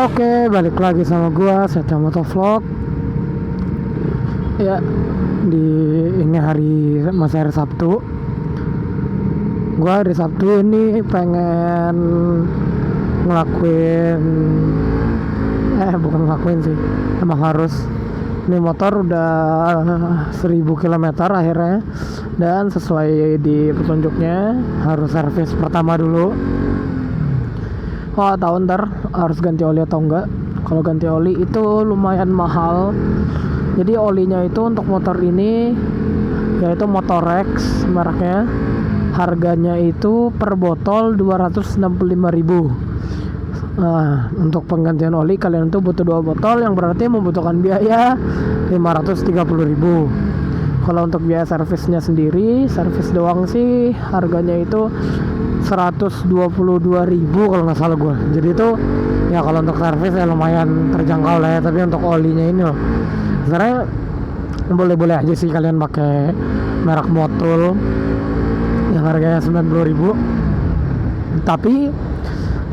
Oke, balik lagi sama gua Setya Motovlog. Ya, di ini masih hari Sabtu. Gua hari Sabtu ini pengen ngelakuin bukan ngelakuin sih. Emang harus. Ini motor udah 1000 km akhirnya, dan sesuai di petunjuknya harus servis pertama dulu. Oh, tahu ntar harus ganti oli atau enggak. Kalau ganti oli itu lumayan mahal. Jadi olinya itu untuk motor ini yaitu Motorex mereknya. Harganya itu per botol 265.000. Nah, untuk penggantian oli kalian tuh butuh 2 botol, yang berarti membutuhkan biaya 530.000. Kalau untuk biaya servisnya sendiri, servis doang sih harganya itu 122.000 kalau nggak salah gue. Jadi itu ya kalau untuk servis ya lumayan terjangkau lah ya. Tapi untuk olinya ini loh, sebenarnya boleh-boleh aja sih kalian pakai merek Motul yang harganya 90.000. Tapi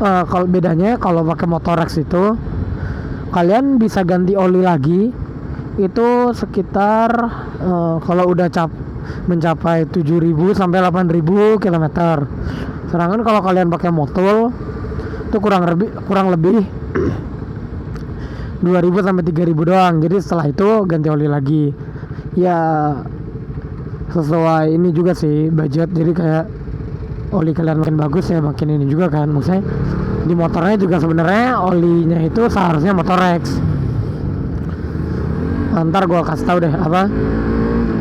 kalau bedanya kalau pakai Motorex itu kalian bisa ganti oli lagi itu sekitar kalau udah mencapai 7.000 sampai 8.000 km. Sedangkan kalau kalian pakai Motul itu kurang lebih 2.000 sampai 3.000 doang. Jadi setelah itu ganti oli lagi. Ya sesuai ini juga sih budget. Jadi kayak oli kalian makin bagus ya makin ini juga kan. Maksudnya di motornya juga sebenarnya olinya itu seharusnya Motorex. Ntar gue kasih tahu deh apa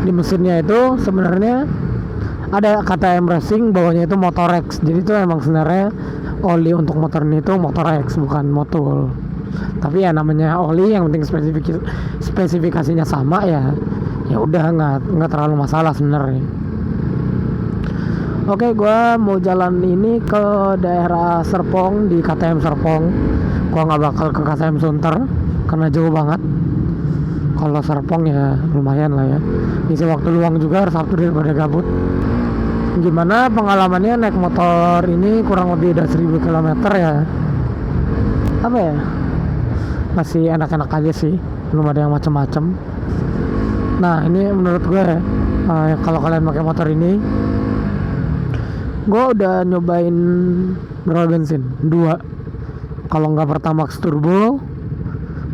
di mesinnya itu sebenarnya ada KTM Racing, bawahnya itu Motorex. Jadi itu emang sebenarnya oli untuk motor ini itu Motorex bukan Motul. Tapi ya namanya oli, yang penting spesifikasinya sama ya. Ya udah nggak terlalu masalah sebenarnya. Oke, gue mau jalan ini ke daerah Serpong, di KTM Serpong. Gue nggak bakal ke KTM Sunter karena jauh banget. Kalau Serpong ya lumayan lah ya, isi waktu luang juga, harus Sabtu daripada gabut. Gimana pengalamannya naik motor ini? Kurang lebih udah 1000 km ya. Apa ya, masih enak-enak aja sih, belum ada yang macem-macem. Nah ini menurut gue kalau kalian pakai motor ini, gue udah nyobain berapa bensin? 2. Kalau nggak Pertamax Turbo,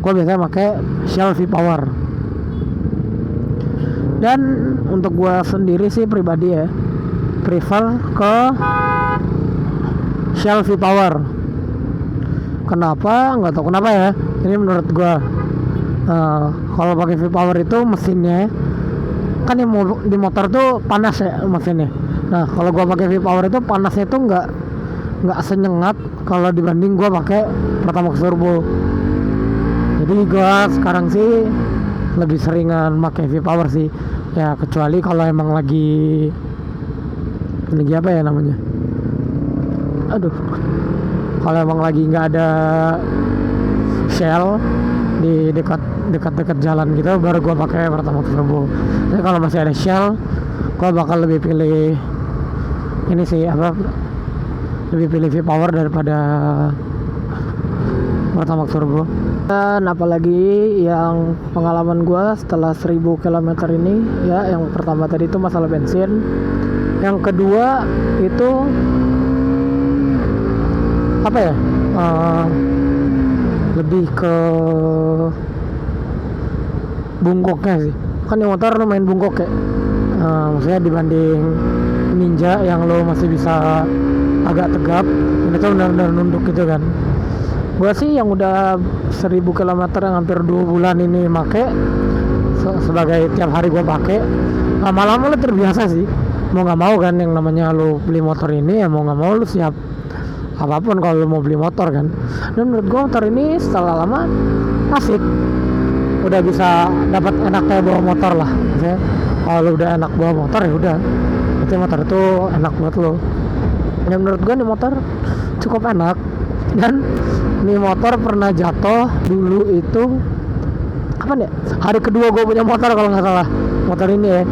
gue biasanya pakai Shell V-Power. Dan untuk gue sendiri sih pribadi ya, prefer ke Shell V-Power. Kenapa? Nggak tahu kenapa ya. Ini menurut gue kalau pakai V-Power itu mesinnya kan yang di motor tuh panas ya mesinnya. Nah kalau gue pakai V-Power itu panasnya tuh nggak senyengat kalau dibanding gue pakai Pertamax Turbo. Jadi gue sekarang sih lebih seringan pakai V-Power sih ya, kecuali kalau emang lagi apa ya namanya, kalau emang lagi nggak ada Shell di dekat jalan gitu, baru gue pakai Pertamax Turbo. Tapi kalau masih ada Shell, gue bakal lebih pilih ini sih lebih pilih V-Power daripada Pertamax Turbo. Dan apalagi yang pengalaman gue setelah 1000 km ini ya, yang pertama tadi itu masalah bensin, yang kedua itu apa ya, lebih ke bungkuknya sih. Kan yang motor lumayan bungkuk ya, maksudnya dibanding Ninja yang lo masih bisa agak tegap, ini tuh benar-benar nunduk gitu kan. Gue sih yang udah 1000 km yang hampir 2 bulan ini make sebagai tiap hari gue pakai, lama-lama lo terbiasa sih. Mau nggak mau kan, yang namanya lo beli motor ini ya mau nggak mau lo siap apapun kalau lo mau beli motor kan. Dan menurut gue motor ini setelah lama asik, udah bisa dapat enaknya bawa motor lah. Maksudnya kalau lo udah enak bawa motor ya udah, berarti motor itu enak buat lo. Dan menurut gue nih motor cukup enak. Dan nih motor pernah jatuh dulu itu kapan ya, hari kedua gue punya motor kalau nggak salah, motor ini ya.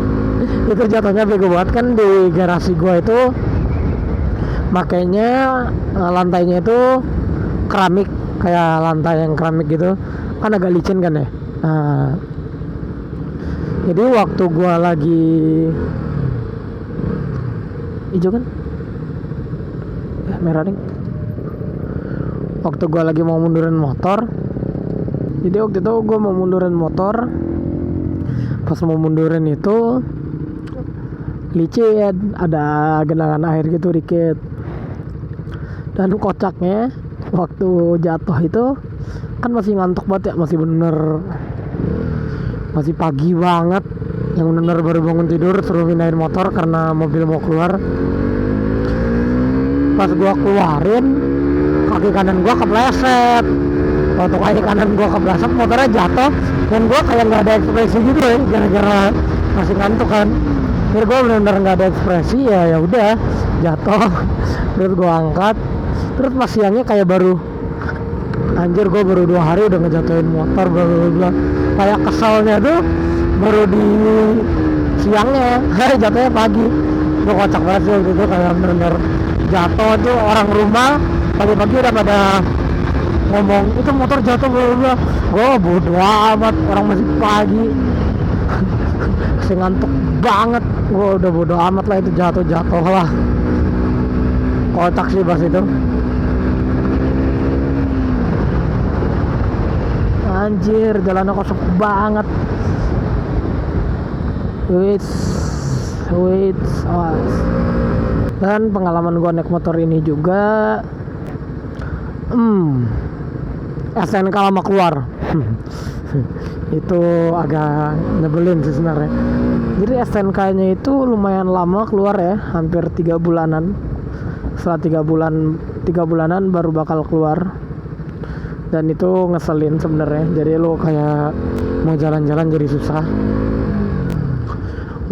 Itu jatuhnya bego banget kan, di garasi gue itu makanya lantainya itu keramik kayak lantai yang keramik gitu kan agak licin kan ya. Nah, jadi waktu gua lagi hijau kan ya, merah ding. Waktu gua lagi mau mundurin motor, jadi waktu itu gua mau mundurin motor, pas mau mundurin itu licin, ada genangan air gitu dikit. Dan kocaknya waktu jatuh itu kan masih ngantuk banget ya, masih bener masih pagi banget, yang bener baru bangun tidur, suruh pindahin motor karena mobil mau keluar. Pas gua keluarin, kaki kanan gua kepleset. Waktu kaki kanan gua kepleset, motornya jatuh, dan gua kayak nggak ada ekspresi gitu ya, gara-gara masih ngantuk kan. Jadi gua bener-bener nggak ada ekspresi, ya udah jatuh. Terus gua angkat, terus pas siangnya kayak baru, anjir gua baru 2 hari udah ngejatuhin motor, bla bla bla. Kayak keselnya tuh baru di siangnya, jatuhnya pagi. Gua kocak banget sih waktu itu, kayak bener-bener jatuh tuh orang rumah pagi-pagi udah pada ngomong itu motor jatuh bla bla bla. Gua bodo amat, orang masih pagi. Masih ngantuk banget, gua udah bodo amat lah, itu jatuh lah. Kocak sih pas itu. Anjir, jalannya kosong banget. Wait, awas. Dan pengalaman gua naik motor ini juga SNK lama keluar. Itu agak nyebelin sih sebenarnya. Jadi SNK-nya itu lumayan lama keluar ya, hampir 3 bulanan. Setelah 3 bulanan baru bakal keluar. Dan itu ngeselin sebenarnya. Jadi lo kayak mau jalan-jalan jadi susah.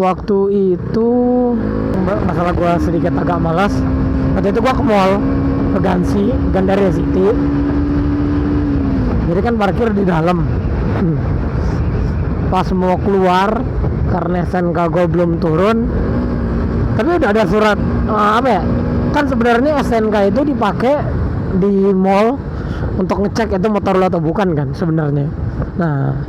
Waktu itu masalah gue sedikit agak malas. Waktu itu gue ke mall, ke Gandaria City. Jadi kan parkir di dalam. Pas mau keluar, karena SNK gue belum turun, tapi udah ada surat apa ya? Kan sebenarnya SNK itu dipakai di mall untuk ngecek itu motor lo atau bukan kan sebenarnya. Nah,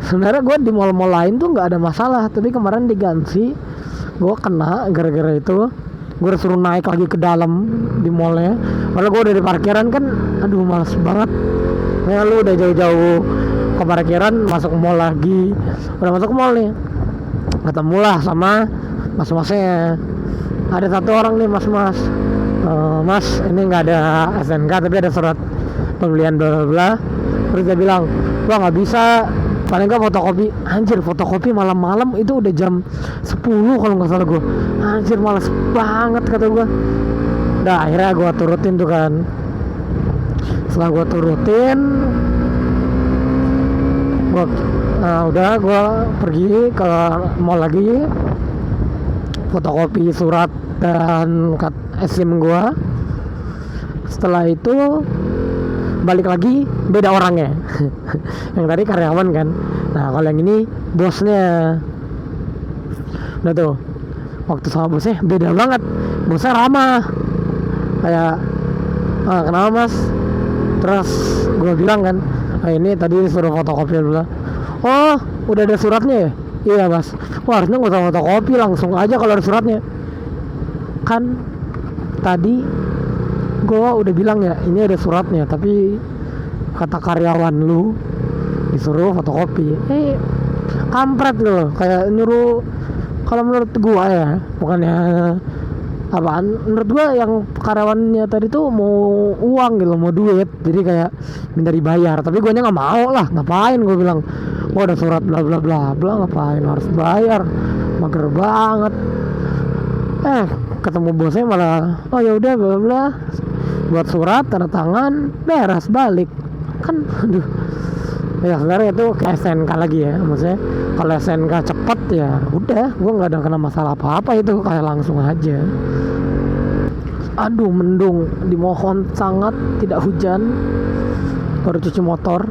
sebenarnya gue di mall-mall lain tuh nggak ada masalah, tapi kemarin di Gansi gue kena gara-gara itu. Gue disuruh naik lagi ke dalam di mallnya, padahal gue udah di parkiran kan. Aduh, males banget. Nah, lu udah jauh-jauh ke parkiran, masuk mall lagi. Udah masuk mall nih, ketemulah sama mas-masnya. Ada satu orang nih, mas, ini nggak ada SNK tapi ada surat pembelian bla bla bla. Terus dia bilang, wah nggak bisa, paling nggak fotokopi. Anjir, fotokopi malam-malam, itu udah jam 10 kalau nggak salah gue. Anjir, males banget kata gue. Udah akhirnya gue turutin tuh kan. Setelah gue turutin, gue pergi ke mall lagi, fotokopi surat dan SIM gue. Setelah itu balik lagi, beda orangnya. Yang tadi karyawan kan. Nah, kalau yang ini bosnya. Udah tuh, waktu sama bosnya beda banget. Bosnya ramah, kayak kenapa mas? Terus gue bilang kan, ini tadi suruh fotokopi dulu. Oh, udah ada suratnya ya? Iya mas. Wah, harusnya gak usah fotokopi, langsung aja kalau ada suratnya. Kan tadi gue udah bilang ya, ini ada suratnya, tapi kata karyawan lu disuruh fotokopi. Kampret lo, kayak nyuruh. Kalau menurut gue ya, bukannya apaan, menurut gue yang karyawannya tadi tuh mau uang gitu, mau duit, jadi kayak minta dibayar. Tapi gue nya nggak mau lah, ngapain, gue bilang gue ada surat bla bla bla bla, ngapain harus bayar, mager banget. Ketemu bosnya malah, oh ya udah bla bla, buat surat, tanda tangan, beres, balik kan. Aduh, ya sebenarnya itu ke SNK lagi ya, maksudnya kalau SNK cepet ya udah, gue nggak ada kena masalah apa-apa, itu kayak langsung aja. Aduh, mendung, dimohon sangat tidak hujan, baru cuci motor.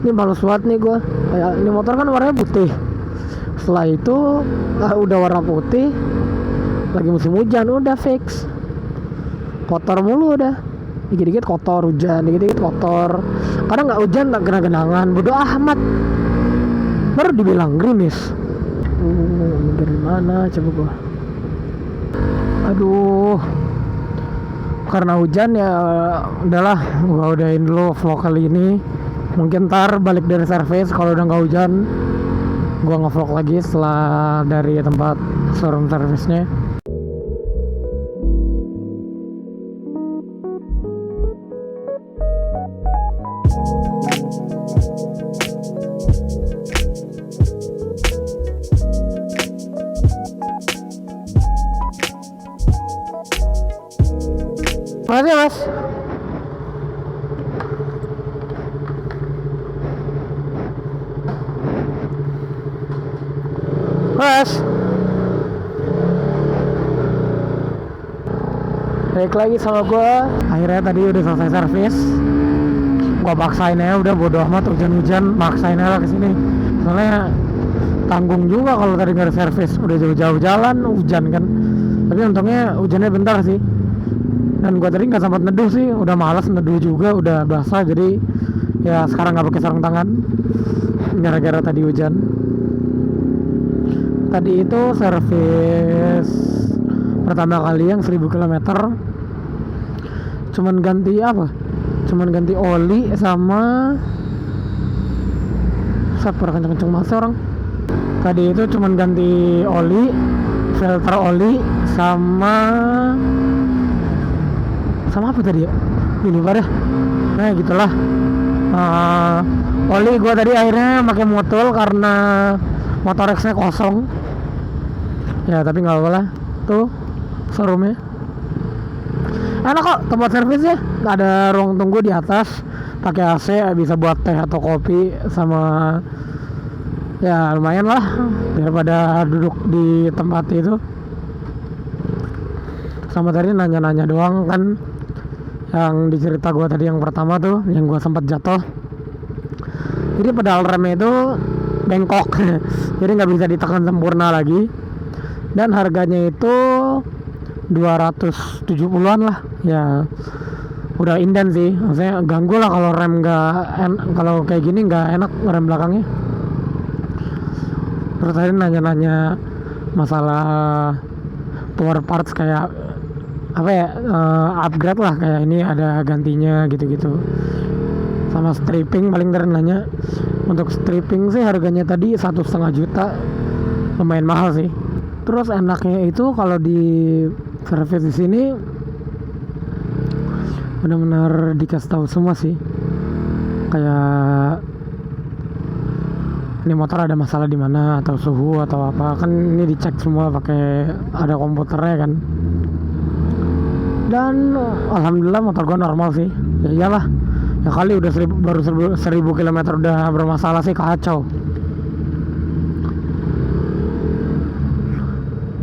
Ini males banget nih gue, kayak ini motor kan warnanya putih, setelah itu udah warna putih, lagi musim hujan, udah fix kotor mulu udah. dikit-dikit kotor hujan, dikit-dikit kotor. Kadang nggak hujan tak kena genangan, bodo amat. Baru dibilang gerimis. Dari mana coba gua? Aduh, karena hujan ya udahlah, gua udahin dulu vlog kali ini. Mungkin ntar balik dari servis kalau udah nggak hujan, gua nge-vlog lagi setelah dari tempat showroom servisnya. Makasih mas. Mas, balik lagi sama gue. Akhirnya tadi udah selesai servis. Gue paksain aja, udah bodo amat hujan-hujan, maksain aja kesini. Soalnya tanggung juga kalau tadi nggak ada servis, udah jauh-jauh jalan hujan kan. Tapi untungnya hujannya bentar sih. Dan gue tadi nggak sempat neduh sih, udah malas neduh juga, udah basah. Jadi ya sekarang nggak pakai sarung tangan gara-gara tadi hujan. Tadi itu servis pertama kali yang 1000 km. Cuman ganti apa? Cuman ganti oli sama sabar kenceng-kenceng mas orang. Tadi itu cuman ganti oli, filter oli sama apa tadi ya? Lupa dah. Nah gitulah. Oli gue tadi akhirnya pakai motul karena motor X-nya kosong. Ya tapi nggak apa-apa lah. Tuh showroomnya. Enak kok tempat servisnya. Nggak ada ruang tunggu di atas. Pakai AC, bisa buat teh atau kopi sama. Ya lumayan lah daripada duduk di tempat itu. Sama tadi nanya-nanya doang kan. Yang dicerita gue tadi yang pertama tuh, yang gue sempat jatuh. Jadi pedal remnya itu bengkok. Jadi nggak bisa ditekan sempurna lagi. Dan harganya itu 270-an lah. Ya udah inden sih. Maksudnya ganggu lah kalau rem kalau kayak gini nggak enak rem belakangnya. Terus tadi nanya-nanya masalah power parts kayak apa ya, upgrade lah kayak ini ada gantinya gitu-gitu. Sama stripping paling nanya. Untuk stripping sih harganya tadi 1,5 juta, lumayan mahal sih. Terus enaknya itu kalau di servis di sini benar-benar dikasih tahu semua sih. Kayak ini motor ada masalah di mana atau suhu atau apa, kan ini dicek semua pakai ada komputernya kan. Dan alhamdulillah motor gue normal sih. Ya iyalah, ya kali udah 1000 km udah bermasalah sih, kacau.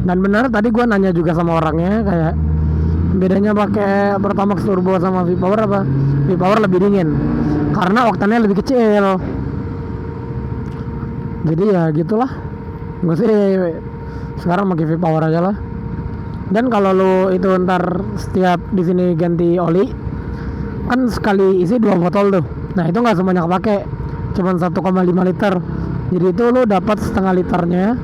Dan benar tadi gue nanya juga sama orangnya kayak bedanya pakai Pertamax Turbo sama V-Power apa? V-Power lebih dingin karena oktannya lebih kecil. Jadi ya gitulah. Gue sih sekarang pakai V-Power aja lah. Dan kalau lo itu ntar setiap di sini ganti oli, kan sekali isi 2 botol tuh. Nah itu nggak semuanya kepake, cuman 1,5 liter. Jadi itu lo dapat setengah liternya.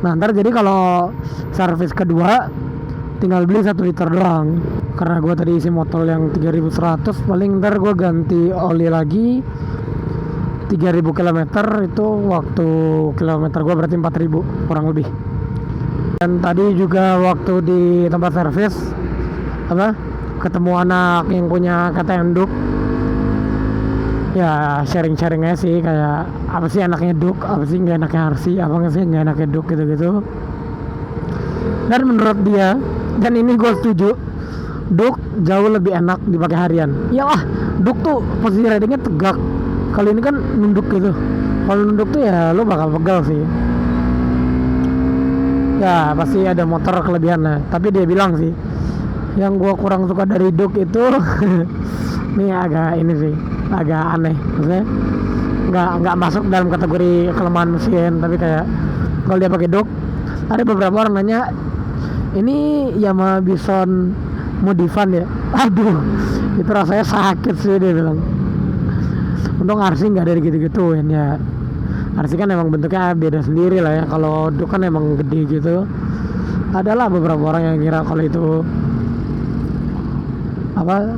Nah ntar jadi kalau servis kedua tinggal beli 1 liter doang. Karena gue tadi isi motor yang 3100, paling ntar gue ganti oli lagi 3000 km. Itu waktu kilometer gue berarti 4000 kurang lebih. Dan tadi juga waktu di tempat servis ketemu anak yang punya KTM Duk. Ya sharing-sharing aja sih, kayak apa sih enaknya Duk, apa sih nggak enaknya RC, apa nggak sih nggak enaknya Duk gitu-gitu. Dan menurut dia, dan ini gue setuju, Duk jauh lebih enak dipakai harian. Iyalah, Duk tuh posisi ridingnya tegak. Kalau ini kan nunduk gitu. Kalau nunduk tuh ya lo bakal pegal sih. Ya pasti ada motor kelebihannya. Tapi dia bilang sih, yang gue kurang suka dari Duk itu ini agak ini sih, agak aneh. Maksudnya nggak masuk dalam kategori kelemahan mesin, tapi kayak kalau dia pakai Duk, ada beberapa orang nanya, ini Yamaha Bison Modifan ya? Aduh, Itu rasanya sakit sih, dia bilang. Untung RC nggak dari gitu-gituin ya. RC kan emang bentuknya beda sendiri lah ya. Kalau duk kan emang gede gitu. Adalah beberapa orang yang ngira kalau itu apa,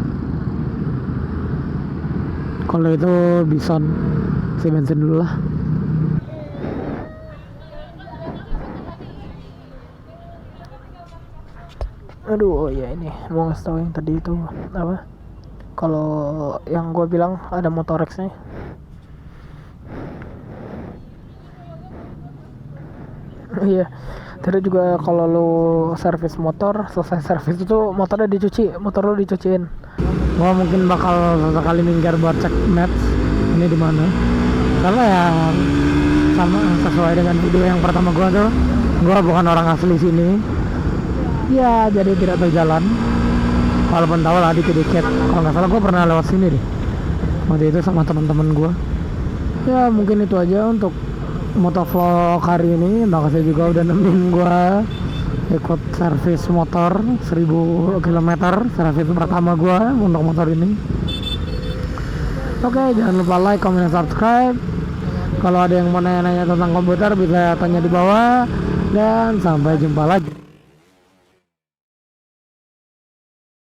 kalau itu bison. Si bensin dulu lah. Aduh, oh ya ini mau ngasih tau yang tadi itu apa, kalau yang gue bilang ada Motorex nih. Iya, tadi juga kalau lu servis motor, selesai servis itu motornya dicuci, motor lu dicuciin. Gua mungkin bakal sesekali minggir buat cek maps ini di mana. Karena ya sama sesuai dengan video yang pertama gua tuh, gua bukan orang asli sini. Ya, jadi tidak tahu jalan. Walaupun tahu lah dikit-dikit. Kalau nggak salah gua pernah lewat sini deh. Waktu itu sama teman-teman gua. Ya, mungkin itu aja untuk motovlog hari ini. Makasih juga udah nemenin gua ikut servis motor 1000 km, servis pertama gua untuk motor ini. Oke, jangan lupa like, comment, dan subscribe. Kalau ada yang mau nanya-nanya tentang komputer bisa tanya di bawah, dan sampai jumpa lagi.